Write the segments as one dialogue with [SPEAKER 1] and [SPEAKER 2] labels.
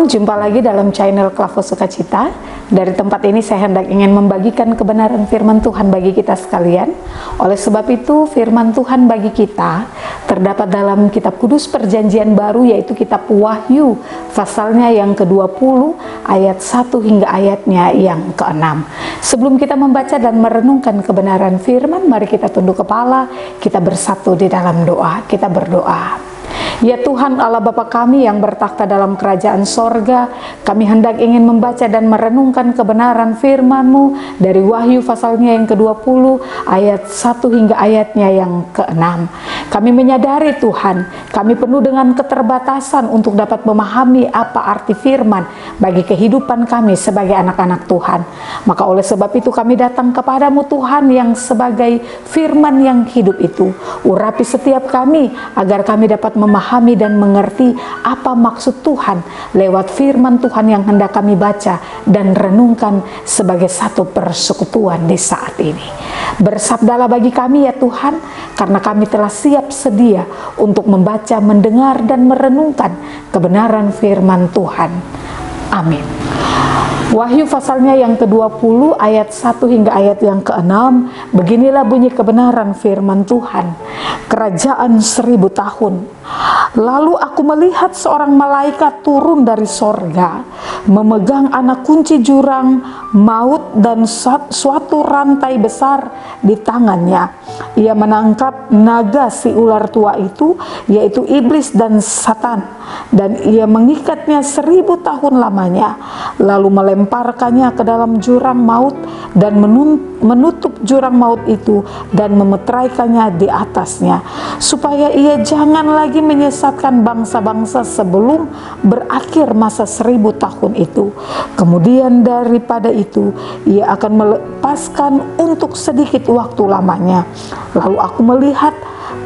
[SPEAKER 1] Shalom, jumpa lagi dalam channel Klavo Sukacita. Dari tempat ini saya hendak ingin membagikan kebenaran firman Tuhan bagi kita sekalian. Oleh sebab itu, firman Tuhan bagi kita terdapat dalam kitab kudus perjanjian baru, yaitu kitab Wahyu, pasalnya yang ke-20, ayat 1 hingga ayatnya yang ke-6. Sebelum kita membaca dan merenungkan kebenaran firman, mari kita tunduk kepala, kita bersatu di dalam doa, kita berdoa. Ya Tuhan Allah Bapa kami yang bertakhta dalam kerajaan sorga, kami hendak ingin membaca dan merenungkan kebenaran firman-Mu dari Wahyu pasalnya yang ke-20 ayat 1 hingga ayatnya yang ke-6. Kami menyadari Tuhan, kami penuh dengan keterbatasan untuk dapat memahami apa arti firman bagi kehidupan kami sebagai anak-anak Tuhan. Maka oleh sebab itu kami datang kepadamu Tuhan yang sebagai firman yang hidup itu. Urapi setiap kami agar kami dapat memahami dan mengerti apa maksud Tuhan lewat firman Tuhan yang hendak kami baca dan renungkan sebagai satu persekutuan di saat ini. Bersabdalah bagi kami ya Tuhan, karena kami telah siap sedia untuk membaca, mendengar dan merenungkan kebenaran firman Tuhan. Amin. Wahyu pasalnya yang ke-20 ayat 1 hingga ayat yang ke-6, beginilah bunyi kebenaran firman Tuhan. Kerajaan 1000 tahun. Lalu aku melihat seorang malaikat turun dari sorga, memegang anak kunci jurang maut dan suatu rantai besar di tangannya. Ia menangkap naga si ular tua itu, yaitu iblis dan Satan, dan ia mengikatnya 1000 tahun lamanya, lalu melemparkannya ke dalam jurang maut dan menutup jurang maut itu dan memeteraikannya di atasnya, supaya ia jangan lagi menyesatkan bangsa-bangsa sebelum berakhir masa 1000 tahun itu. Kemudian daripada itu ia akan melepaskan untuk sedikit waktu lamanya. Lalu aku melihat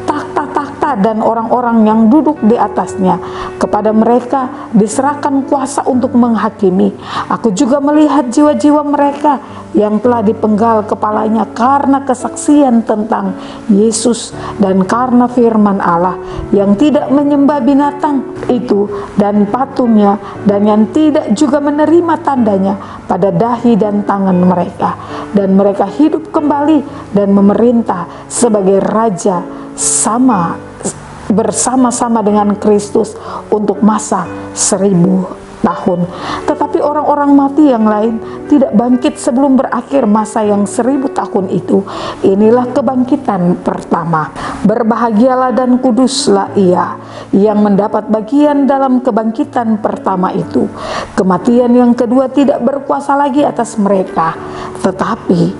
[SPEAKER 1] takhta-takhta dan orang-orang yang duduk di atasnya. Kepada mereka diserahkan kuasa untuk menghakimi. Aku juga melihat jiwa-jiwa mereka yang telah dipenggal kepalanya karena kesaksian tentang Yesus dan karena firman Allah, yang tidak menyembah binatang itu dan patungnya, dan yang tidak juga menerima tandanya pada dahi dan tangan mereka. Dan mereka hidup kembali dan memerintah sebagai raja bersama-sama dengan Kristus untuk masa 1000 tahun. Tetapi orang-orang mati yang lain tidak bangkit sebelum berakhir masa yang 1000 tahun itu. Inilah kebangkitan pertama. Berbahagialah dan kuduslah ia yang mendapat bagian dalam kebangkitan pertama itu. Kematian yang kedua tidak berkuasa lagi atas mereka, tetapi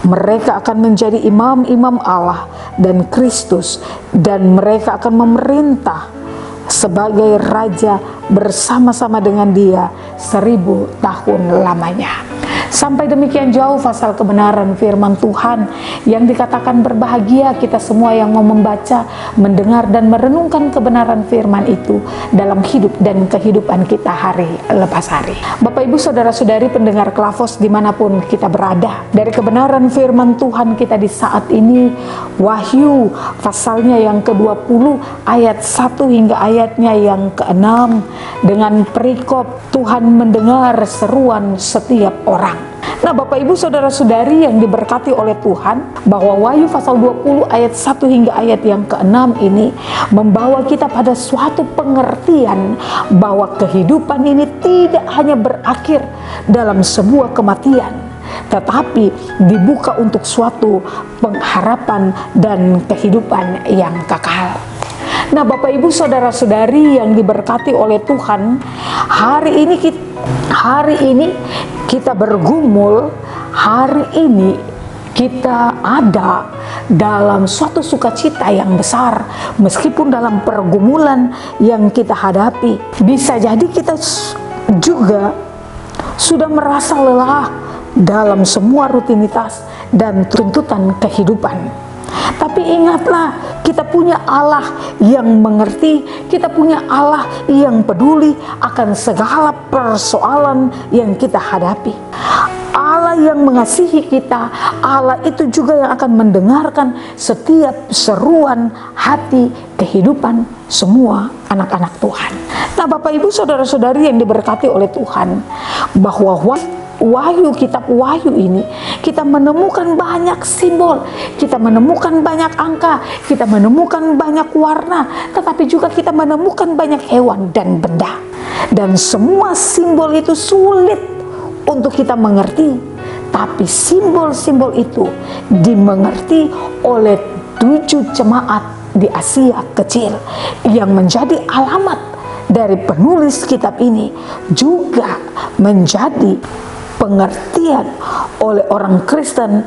[SPEAKER 1] mereka akan menjadi imam-imam Allah dan Kristus, dan mereka akan memerintah sebagai raja bersama-sama dengan dia 1000 tahun lamanya. Sampai demikian jauh pasal kebenaran firman Tuhan yang dikatakan berbahagia kita semua yang mau membaca, mendengar dan merenungkan kebenaran firman itu dalam hidup dan kehidupan kita hari lepas hari. Bapak Ibu Saudara-saudari pendengar Klavos dimanapun kita berada, dari kebenaran firman Tuhan kita di saat ini, Wahyu pasalnya yang ke-20 ayat 1 hingga ayatnya yang ke-6, dengan perikop Tuhan mendengar seruan setiap orang. Nah Bapak Ibu Saudara-saudari yang diberkati oleh Tuhan, bahwa Wahyu pasal 20 ayat 1 hingga ayat yang ke-6 ini membawa kita pada suatu pengertian bahwa kehidupan ini tidak hanya berakhir dalam sebuah kematian, tetapi dibuka untuk suatu pengharapan dan kehidupan yang kekal. Nah Bapak Ibu Saudara-saudari yang diberkati oleh Tuhan, hari ini kita bergumul, hari ini kita ada dalam suatu sukacita yang besar, meskipun dalam pergumulan yang kita hadapi. Bisa jadi kita juga sudah merasa lelah dalam semua rutinitas dan tuntutan kehidupan. Tapi ingatlah, kita punya Allah yang mengerti, kita punya Allah yang peduli akan segala persoalan yang kita hadapi. Allah Allah yang mengasihi kita, Allah itu juga yang akan mendengarkan setiap seruan hati kehidupan semua anak-anak Tuhan. Nah, Bapak Ibu saudara-saudari yang diberkati oleh Tuhan, bahwa Wahyu, kitab Wahyu ini kita menemukan banyak simbol, kita menemukan banyak angka, kita menemukan banyak warna, tetapi juga kita menemukan banyak hewan dan benda. Dan semua simbol itu sulit untuk kita mengerti, tapi simbol-simbol itu dimengerti oleh 7 jemaat di Asia Kecil yang menjadi alamat dari penulis kitab ini, juga menjadi pengertian oleh orang Kristen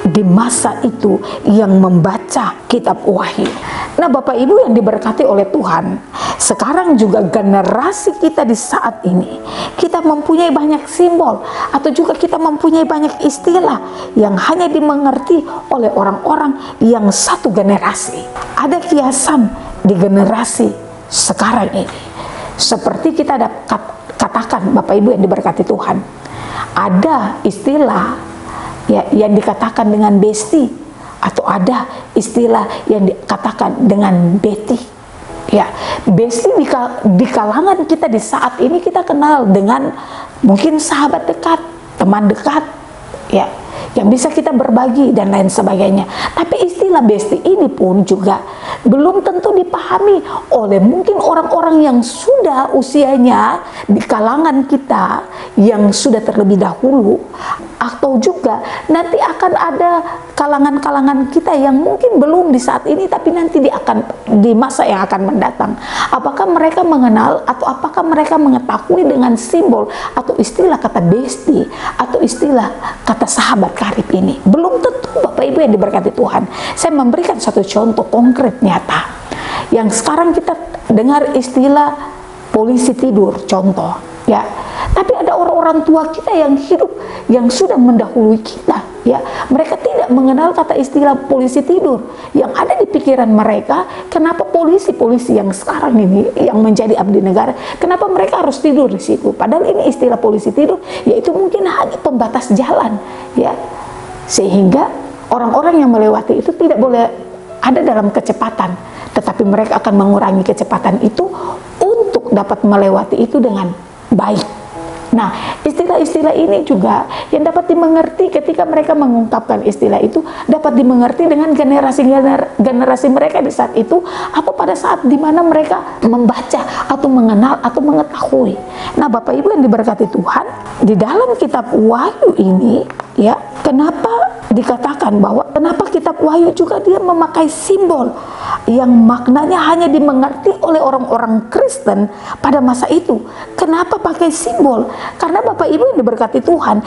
[SPEAKER 1] di masa itu yang membaca kitab Wahyu. Nah, Bapak Ibu yang diberkati oleh Tuhan, sekarang juga generasi kita di saat ini, kita mempunyai banyak simbol, atau juga kita mempunyai banyak istilah yang hanya dimengerti oleh orang-orang yang satu generasi. Ada kiasan di generasi sekarang ini, seperti kita katakan, Bapak Ibu yang diberkati Tuhan, ada istilah ya yang dikatakan dengan besti, atau ada istilah yang dikatakan dengan beti. Ya, besti di kalangan kita di saat ini kita kenal dengan mungkin sahabat dekat, teman dekat, ya, yang bisa kita berbagi dan lain sebagainya. Tapi istilah besti ini pun juga belum tentu dipahami oleh mungkin orang-orang yang sudah usianya di kalangan kita yang sudah terlebih dahulu, atau juga nanti akan ada kalangan-kalangan kita yang mungkin belum di saat ini, tapi nanti di masa yang akan mendatang. Apakah mereka mengenal atau apakah mereka mengetahui dengan simbol atau istilah kata besti atau istilah kata sahabat karib ini? Belum tentu, Bapak Ibu yang diberkati Tuhan. Saya memberikan satu contoh konkret nyata yang sekarang kita dengar istilah polisi tidur, contoh ya. Tapi ada orang-orang tua kita yang hidup, yang sudah mendahului kita, ya, mereka tidak mengenal kata istilah polisi tidur. Yang ada di pikiran mereka, kenapa polisi-polisi yang sekarang ini yang menjadi abdi negara, kenapa mereka harus tidur di situ? Padahal ini istilah polisi tidur, yaitu mungkin hanya pembatas jalan, ya, sehingga orang-orang yang melewati itu tidak boleh ada dalam kecepatan, tetapi mereka akan mengurangi kecepatan itu untuk dapat melewati itu dengan baik. Nah, istilah-istilah ini juga yang dapat dimengerti ketika mereka mengungkapkan istilah itu, dapat dimengerti dengan generasi mereka di saat itu, atau pada saat dimana mereka membaca atau mengenal atau mengetahui. Nah, Bapak Ibu yang diberkati Tuhan, di dalam kitab Wahyu ini, ya, kenapa dikatakan bahwa kenapa kitab Wahyu juga dia memakai simbol yang maknanya hanya dimengerti oleh orang-orang Kristen pada masa itu. Kenapa pakai simbol? Karena Bapak Ibu yang diberkati Tuhan,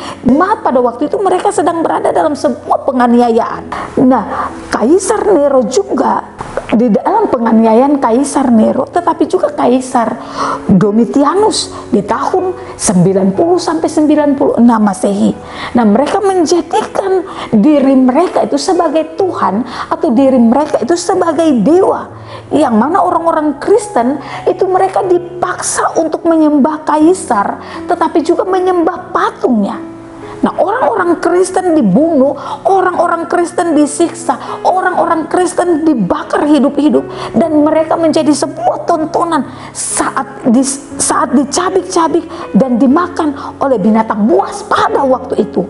[SPEAKER 1] pada waktu itu mereka sedang berada dalam sebuah penganiayaan. Nah, Kaisar Nero juga, di dalam penganiayaan Kaisar Nero, tetapi juga Kaisar Domitianus di tahun 90 sampai 96 Masehi. Nah, mereka menjadikan diri mereka itu sebagai Tuhan, atau diri mereka itu sebagai dewa, yang mana orang-orang Kristen itu mereka dipaksa untuk menyembah Kaisar, tetapi juga menyembah patungnya. Nah, orang-orang Kristen dibunuh, orang-orang Kristen disiksa, orang-orang Kristen dibakar hidup-hidup, dan mereka menjadi sebuah tontonan saat dicabik-cabik dan dimakan oleh binatang buas pada waktu itu.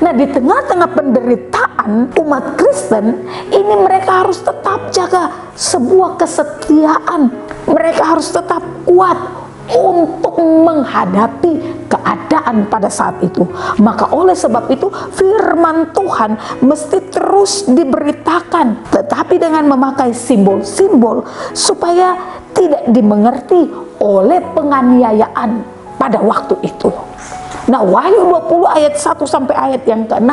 [SPEAKER 1] Nah, di tengah-tengah penderitaan umat Kristen ini, mereka harus tetap jaga sebuah kesetiaan, mereka harus tetap kuat untuk menghadapi keadaan pada saat itu. Maka oleh sebab itu firman Tuhan mesti terus diberitakan, tetapi dengan memakai simbol-simbol supaya tidak dimengerti oleh penganiayaan pada waktu itu. Nah, Wahyu 20 ayat 1 sampai ayat yang ke-6,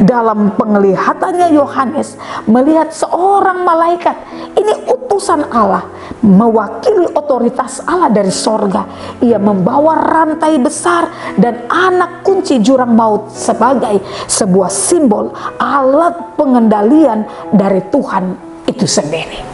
[SPEAKER 1] dalam penglihatannya Yohanes melihat seorang malaikat, ini utusan Allah, mewakili otoritas Allah dari sorga. Ia membawa rantai besar dan anak kunci jurang maut sebagai sebuah simbol alat pengendalian dari Tuhan itu sendiri.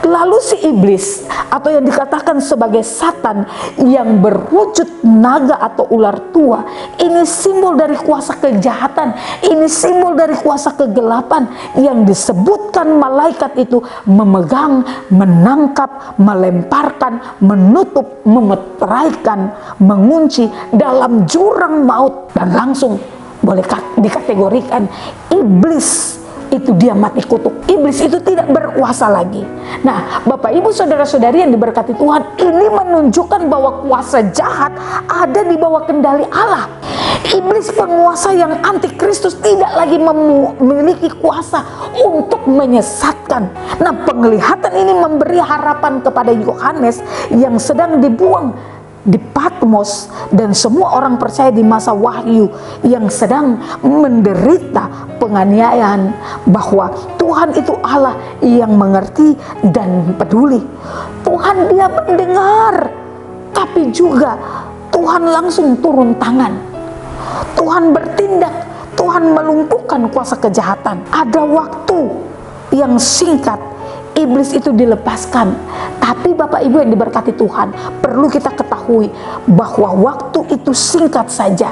[SPEAKER 1] Lalu si iblis atau yang dikatakan sebagai Satan yang berwujud naga atau ular tua, ini simbol dari kuasa kejahatan, ini simbol dari kuasa kegelapan yang disebutkan malaikat itu memegang, menangkap, melemparkan, menutup, memeteraikan, mengunci dalam jurang maut, dan langsung boleh dikategorikan iblis itu dia mati kutuk. Iblis itu tidak berkuasa lagi. Nah, Bapak Ibu saudara-saudari yang diberkati Tuhan, ini menunjukkan bahwa kuasa jahat ada di bawah kendali Allah. Iblis penguasa yang antikristus tidak lagi memiliki kuasa untuk menyesatkan. Nah, penglihatan ini memberi harapan kepada Yohanes yang sedang dibuang di Patmos dan semua orang percaya di masa Wahyu yang sedang menderita penganiayaan, bahwa Tuhan itu Allah yang mengerti dan peduli. Tuhan dia mendengar, tapi juga Tuhan langsung turun tangan. Tuhan bertindak, Tuhan melumpuhkan kuasa kejahatan. Ada waktu yang singkat iblis itu dilepaskan. Tapi Bapak Ibu yang diberkati Tuhan, perlu kita ketahui bahwa waktu itu singkat saja,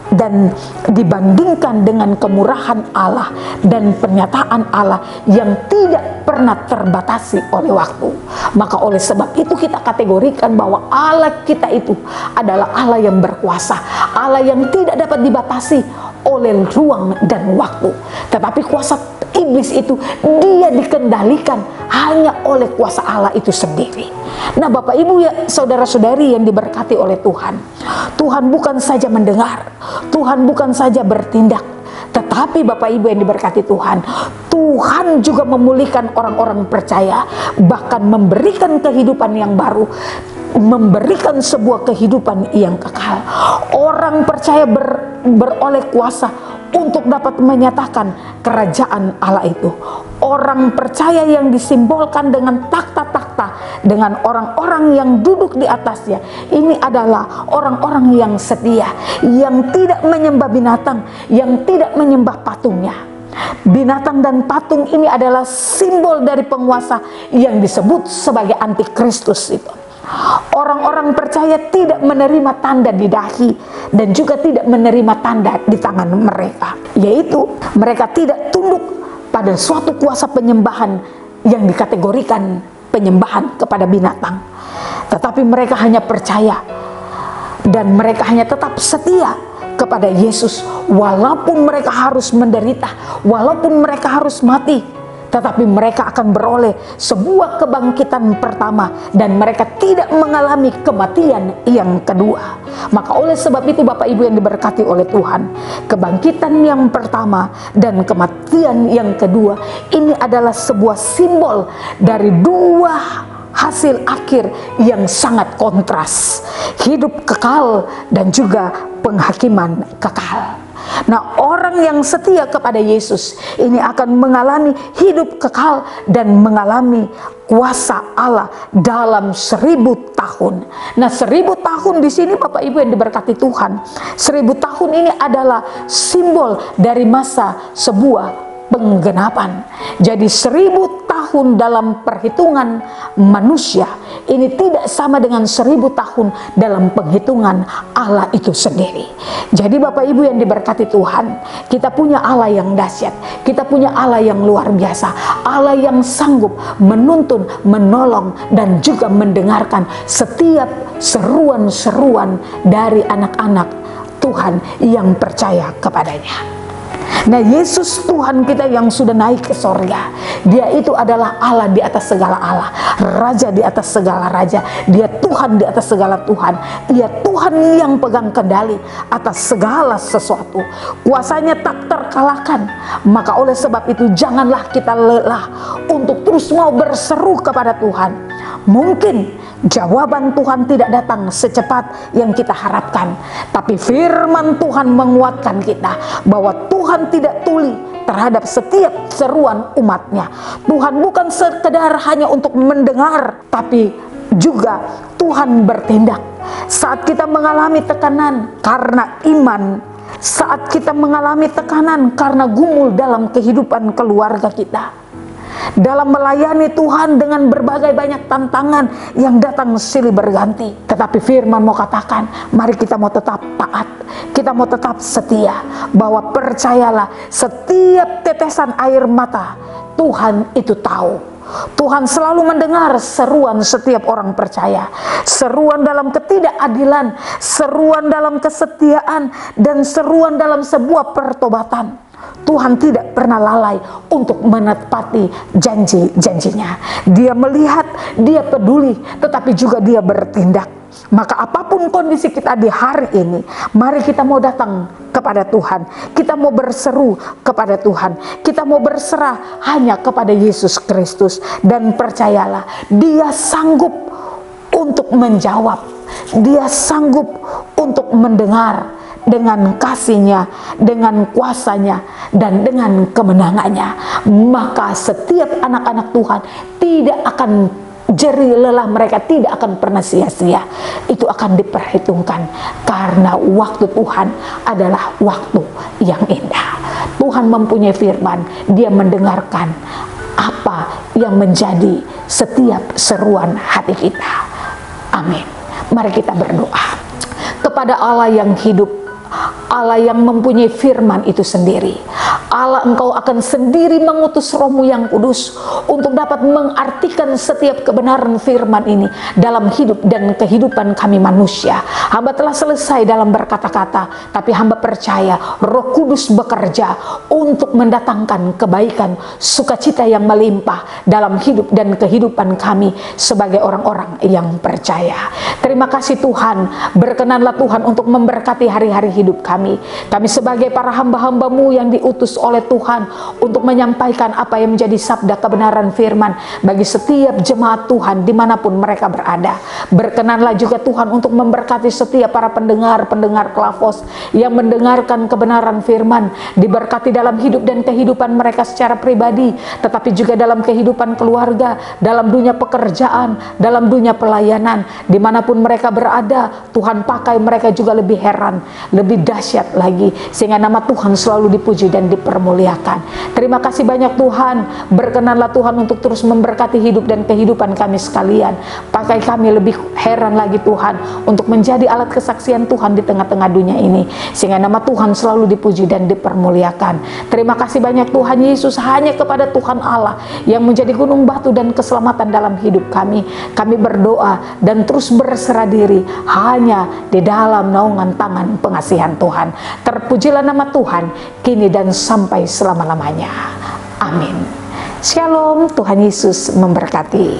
[SPEAKER 1] dan dibandingkan dengan kemurahan Allah dan pernyataan Allah yang tidak pernah terbatasi oleh waktu. Maka oleh sebab itu kita kategorikan bahwa Allah kita itu adalah Allah yang berkuasa, Allah yang tidak dapat dibatasi oleh ruang dan waktu. Tetapi kuasa iblis itu dia dikendalikan hanya oleh kuasa Allah itu sendiri. Nah, Bapak Ibu ya saudara-saudari yang diberkati oleh Tuhan, Tuhan bukan saja mendengar, Tuhan bukan saja bertindak, tetapi Bapak Ibu yang diberkati Tuhan, Tuhan juga memulihkan orang-orang percaya, bahkan memberikan kehidupan yang baru, memberikan sebuah kehidupan yang kekal. Orang percaya beroleh kuasa untuk dapat menyatakan kerajaan Allah itu. Orang percaya yang disimbolkan dengan takhta-takhta, dengan orang-orang yang duduk di atasnya, ini adalah orang-orang yang setia, yang tidak menyembah binatang, yang tidak menyembah patungnya. Binatang dan patung ini adalah simbol dari penguasa yang disebut sebagai antikristus itu. Orang-orang percaya tidak menerima tanda di dahi dan juga tidak menerima tanda di tangan mereka, yaitu mereka tidak tunduk pada suatu kuasa penyembahan yang dikategorikan penyembahan kepada binatang, tetapi mereka hanya percaya dan mereka hanya tetap setia kepada Yesus walaupun mereka harus menderita, walaupun mereka harus mati. Tetapi mereka akan beroleh sebuah kebangkitan pertama dan mereka tidak mengalami kematian yang kedua. Maka oleh sebab itu Bapak Ibu yang diberkati oleh Tuhan, kebangkitan yang pertama dan kematian yang kedua ini adalah sebuah simbol dari dua hasil akhir yang sangat kontras, hidup kekal dan juga penghakiman kekal. Nah, orang yang setia kepada Yesus ini akan mengalami hidup kekal dan mengalami kuasa Allah dalam 1000 tahun. Nah, 1000 tahun di sini Bapak Ibu yang diberkati Tuhan, 1000 tahun ini adalah simbol dari masa sebuah penggenapan. Jadi 1000 tahun dalam perhitungan manusia ini tidak sama dengan 1000 tahun dalam penghitungan Allah itu sendiri. Jadi Bapak Ibu yang diberkati Tuhan, kita punya Allah yang dahsyat, kita punya Allah yang luar biasa, Allah yang sanggup menuntun, menolong dan juga mendengarkan setiap seruan-seruan dari anak-anak Tuhan yang percaya kepadanya. Nah, Yesus Tuhan kita yang sudah naik ke sorga, Dia itu adalah Allah di atas segala Allah, Raja di atas segala Raja, Dia Tuhan di atas segala Tuhan, Dia Tuhan yang pegang kendali atas segala sesuatu, kuasanya tak terkalahkan. Maka oleh sebab itu janganlah kita lelah untuk terus mau berseru kepada Tuhan. Mungkin jawaban Tuhan tidak datang secepat yang kita harapkan, tapi firman Tuhan menguatkan kita bahwa Tuhan tidak tuli terhadap setiap seruan umatnya. Tuhan bukan sekedar hanya untuk mendengar, tapi juga Tuhan bertindak. Saat kita mengalami tekanan karena iman, saat kita mengalami tekanan karena gumul dalam kehidupan keluarga kita, dalam melayani Tuhan dengan berbagai banyak tantangan yang datang silih berganti. Tetapi firman mau katakan, mari kita mau tetap taat, kita mau tetap setia, bahwa percayalah setiap tetesan air mata Tuhan itu tahu. Tuhan selalu mendengar seruan setiap orang percaya, seruan dalam ketidakadilan, seruan dalam kesetiaan, dan seruan dalam sebuah pertobatan. Tuhan tidak pernah lalai untuk menepati janji-janjinya. Dia melihat, dia peduli, tetapi juga dia bertindak. Maka apapun kondisi kita di hari ini, mari kita mau datang kepada Tuhan, kita mau berseru kepada Tuhan, kita mau berserah hanya kepada Yesus Kristus. Dan percayalah, Dia sanggup untuk menjawab, Dia sanggup untuk mendengar dengan kasih-Nya, dengan kuasa-Nya, dan dengan kemenangannya. Maka setiap anak-anak Tuhan tidak akan jerih lelah, mereka tidak akan pernah sia-sia. Itu akan diperhitungkan, karena waktu Tuhan adalah waktu yang indah. Tuhan mempunyai firman, Dia mendengarkan apa yang menjadi setiap seruan hati kita. Amin. Mari kita berdoa kepada Allah yang hidup, Allah yang mempunyai firman itu sendiri. Allah, Engkau akan sendiri mengutus Roh-Mu yang kudus untuk dapat mengartikan setiap kebenaran firman ini dalam hidup dan kehidupan kami manusia. Hamba telah selesai dalam berkata-kata, tapi hamba percaya Roh Kudus bekerja untuk mendatangkan kebaikan, sukacita yang melimpah dalam hidup dan kehidupan kami sebagai orang-orang yang percaya. Terima kasih Tuhan, berkenanlah Tuhan untuk memberkati hari-hari hidup kami. Kami sebagai para hamba-hamba-Mu yang diutus oleh Tuhan untuk menyampaikan apa yang menjadi sabda kebenaran firman bagi setiap jemaat Tuhan dimanapun mereka berada. Berkenanlah juga Tuhan untuk memberkati setiap para pendengar Klafos yang mendengarkan kebenaran firman, diberkati dalam hidup dan kehidupan mereka secara pribadi, tetapi juga dalam kehidupan keluarga, dalam dunia pekerjaan, dalam dunia pelayanan, dimanapun mereka berada. Tuhan pakai mereka juga lebih heran, lebih dahsyat lagi, sehingga nama Tuhan selalu dipuji dan dipermuliakan. Terima kasih banyak Tuhan. Berkenanlah Tuhan untuk terus memberkati hidup dan kehidupan kami sekalian. Pakai kami lebih heran lagi Tuhan, untuk menjadi alat kesaksian Tuhan di tengah-tengah dunia ini, sehingga nama Tuhan selalu dipuji dan dipermuliakan. Terima kasih banyak Tuhan Yesus. Hanya kepada Tuhan Allah yang menjadi gunung batu dan keselamatan dalam hidup kami, kami berdoa dan terus berserah diri hanya di dalam naungan tangan pengasihan Tuhan. Terpujilah nama Tuhan kini dan sampai selama-lamanya. Amin. Shalom, Tuhan Yesus memberkati.